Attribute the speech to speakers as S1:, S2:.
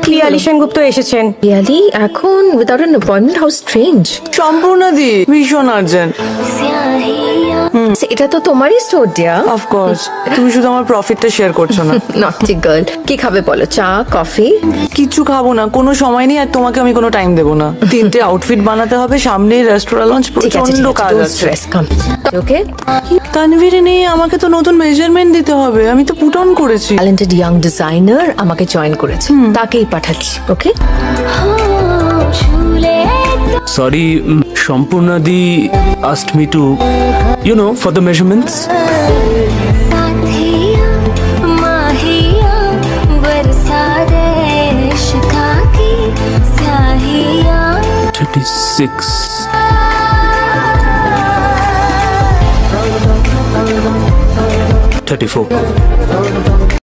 S1: পিয়ালি সেনগুপ্ত এসেছেন।
S2: পিয়ালি এখন without an appointment, how strange.
S3: সম্পূর্ণাদি ভীষণ আর্জেন্ট।
S2: এটা তো তোমারই স্টোর ডিয়ার।
S3: অফকোর্স, তুমি শুধু আমার প্রফিটটা শেয়ার করছো না।
S2: নটি গার্ল, কি খাবে বলো? চা, কফি?
S3: কিছু খাবো না, কোনো সময় নেই, আর তোমাকে আমি কোনো টাইম দেবো না। 3টে আউটফিট বানাতে হবে, সামনেই রেস্টুরেন্ট লঞ্চ, প্রচন্ড কাজ আছে।
S2: স্ট্রেস কাম। ওকে,
S3: তানভীরে নেই, আমাকে তো নতুন মেজারমেন্ট দিতে হবে, আমি তো পুট অন করেছি।
S2: ট্যালেন্টেড ইয়াং ডিজাইনার আমাকে জয়েন করেছে, তাকেই পাঠাচ্ছি। ওকে,
S4: Sorry, Sampurna Di asked me to, for the measurements. 36. 34.